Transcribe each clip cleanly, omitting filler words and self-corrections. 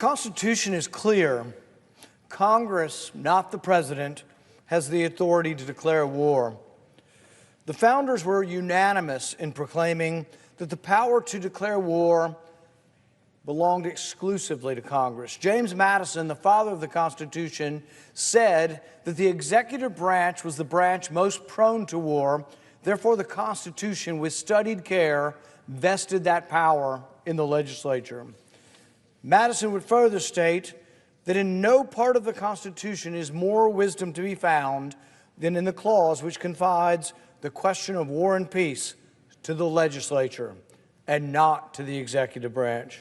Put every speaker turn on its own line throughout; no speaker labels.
The Constitution is clear. Congress, not the President, has the authority to declare war. The founders were unanimous in proclaiming that the power to declare war belonged exclusively to Congress. James Madison, the father of the Constitution, said that the executive branch was the branch most prone to war. Therefore, the Constitution, with studied care, vested that power in the legislature. Madison would further state that in no part of the Constitution is more wisdom to be found than in the clause which confides the question of war and peace to the legislature and not to the executive branch.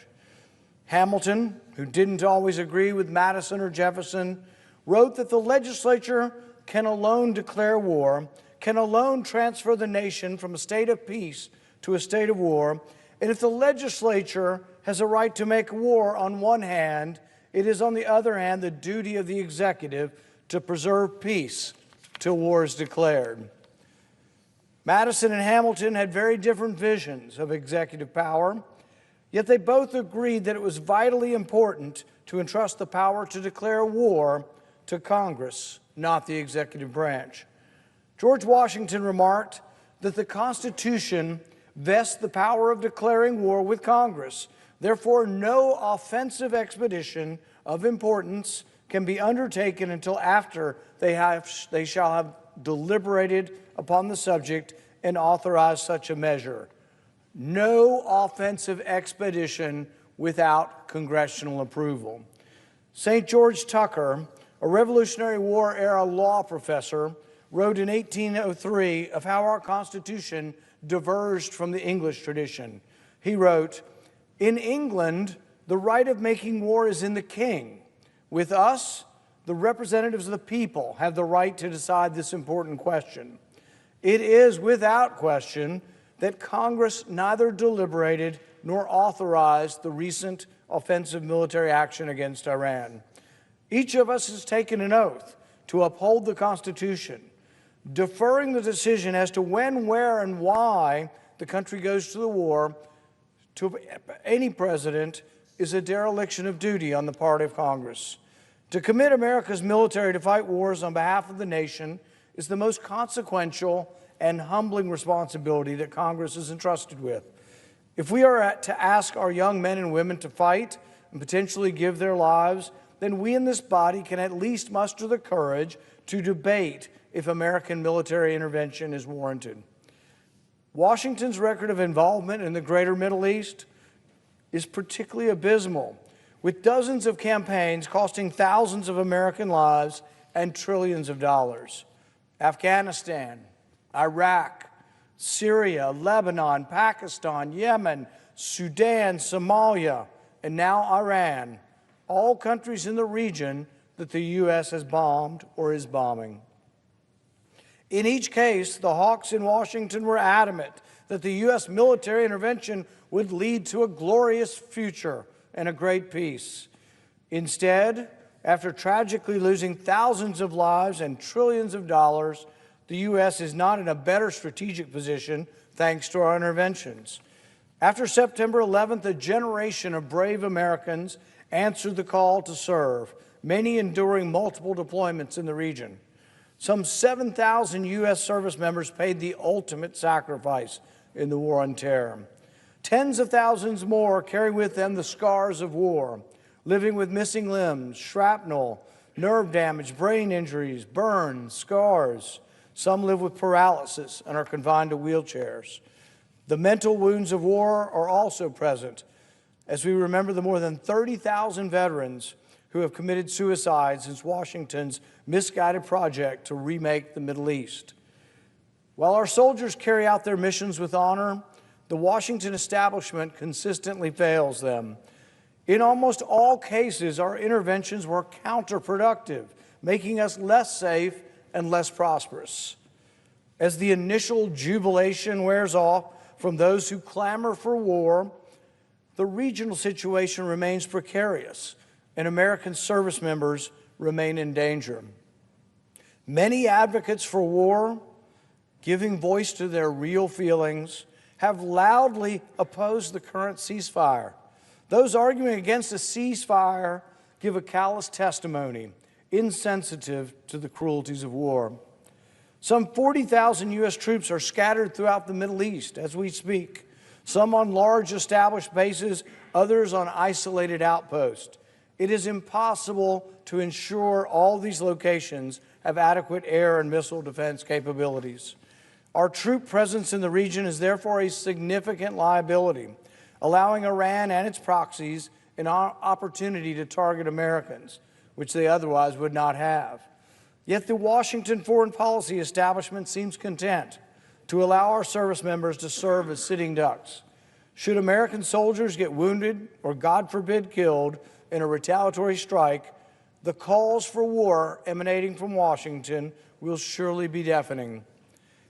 Hamilton, who didn't always agree with Madison or Jefferson, wrote that the legislature can alone declare war, can alone transfer the nation from a state of peace to a state of war, and if the legislature has a right to make war on one hand, it is on the other hand the duty of the executive to preserve peace till war is declared. Madison and Hamilton had very different visions of executive power, yet they both agreed that it was vitally important to entrust the power to declare war to Congress, not the executive branch. George Washington remarked that the Constitution vests the power of declaring war with Congress. Therefore, no offensive expedition of importance can be undertaken until after they shall have deliberated upon the subject and authorized such a measure. No offensive expedition without congressional approval. St. George Tucker, a Revolutionary War era law professor, wrote in 1803 of how our Constitution diverged from the English tradition. He wrote, "In England, the right of making war is in the king. With us, the representatives of the people have the right to decide this important question. It is without question that Congress neither deliberated nor authorized the recent offensive military action against Iran. Each of us has taken an oath to uphold the Constitution. Deferring the decision as to when, where, and why the country goes to the war to any president is a dereliction of duty on the part of Congress. To commit America's military to fight wars on behalf of the nation is the most consequential and humbling responsibility that Congress is entrusted with. If we are to ask our young men and women to fight and potentially give their lives, then we in this body can at least muster the courage to debate if American military intervention is warranted." Washington's record of involvement in the greater Middle East is particularly abysmal, with dozens of campaigns costing thousands of American lives and trillions of dollars. Afghanistan, Iraq, Syria, Lebanon, Pakistan, Yemen, Sudan, Somalia, and now Iran, all countries in the region that the U.S. has bombed or is bombing. In each case, the hawks in Washington were adamant that the U.S. military intervention would lead to a glorious future and a great peace. Instead, after tragically losing thousands of lives and trillions of dollars, the U.S. is not in a better strategic position thanks to our interventions. After September 11th, a generation of brave Americans answered the call to serve, many enduring multiple deployments in the region. Some 7,000 U.S. service members paid the ultimate sacrifice in the war on terror. Tens of thousands more carry with them the scars of war, living with missing limbs, shrapnel, nerve damage, brain injuries, burns, scars. Some live with paralysis and are confined to wheelchairs. The mental wounds of war are also present, as we remember the more than 30,000 veterans who have committed suicide since Washington's misguided project to remake the Middle East. While our soldiers carry out their missions with honor, the Washington establishment consistently fails them. In almost all cases, our interventions were counterproductive, making us less safe and less prosperous. As the initial jubilation wears off from those who clamor for war, the regional situation remains precarious, and American service members remain in danger. Many advocates for war, giving voice to their real feelings, have loudly opposed the current ceasefire. Those arguing against a ceasefire give a callous testimony, insensitive to the cruelties of war. Some 40,000 U.S. troops are scattered throughout the Middle East as we speak, some on large established bases, others on isolated outposts. It is impossible to ensure all these locations have adequate air and missile defense capabilities. Our troop presence in the region is therefore a significant liability, allowing Iran and its proxies an opportunity to target Americans, which they otherwise would not have. Yet the Washington foreign policy establishment seems content to allow our service members to serve as sitting ducks. Should American soldiers get wounded or, God forbid, killed in a retaliatory strike, the calls for war emanating from Washington will surely be deafening.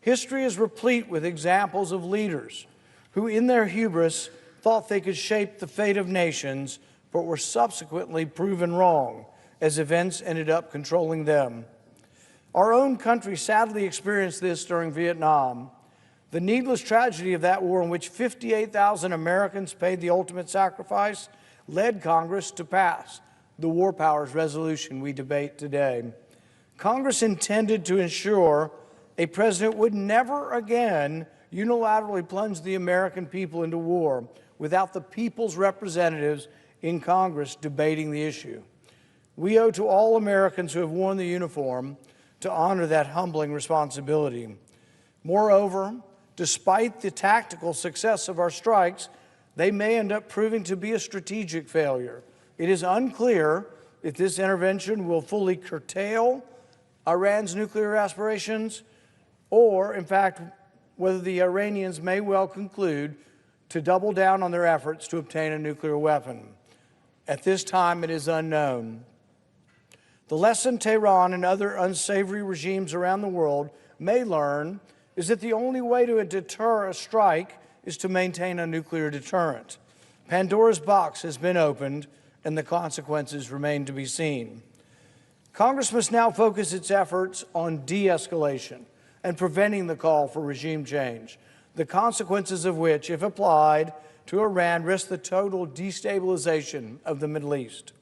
History is replete with examples of leaders who, in their hubris, thought they could shape the fate of nations, but were subsequently proven wrong as events ended up controlling them. Our own country sadly experienced this during Vietnam. The needless tragedy of that war, in which 58,000 Americans paid the ultimate sacrifice, led Congress to pass the War Powers Resolution we debate today. Congress intended to ensure a president would never again unilaterally plunge the American people into war without the people's representatives in Congress debating the issue. We owe to all Americans who have worn the uniform to honor that humbling responsibility. Moreover, despite the tactical success of our strikes, they may end up proving to be a strategic failure. It is unclear if this intervention will fully curtail Iran's nuclear aspirations, or, in fact, whether the Iranians may well conclude to double down on their efforts to obtain a nuclear weapon. At this time, it is unknown. The lesson Tehran and other unsavory regimes around the world may learn is that the only way to deter a strike is to maintain a nuclear deterrent. Pandora's box has been opened, and the consequences remain to be seen. Congress must now focus its efforts on de-escalation and preventing the call for regime change, the consequences of which, if applied to Iran, risk the total destabilization of the Middle East.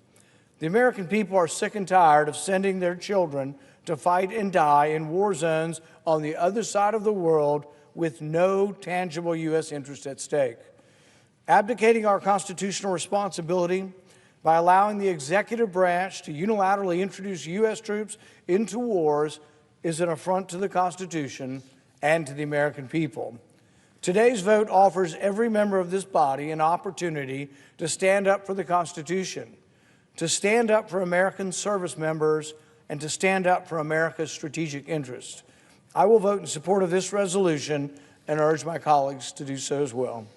The American people are sick and tired of sending their children to fight and die in war zones on the other side of the world with no tangible U.S. interest at stake. Abdicating our constitutional responsibility by allowing the executive branch to unilaterally introduce U.S. troops into wars is an affront to the Constitution and to the American people. Today's vote offers every member of this body an opportunity to stand up for the Constitution, to stand up for American service members, and to stand up for America's strategic interests. I will vote in support of this resolution and urge my colleagues to do so as well.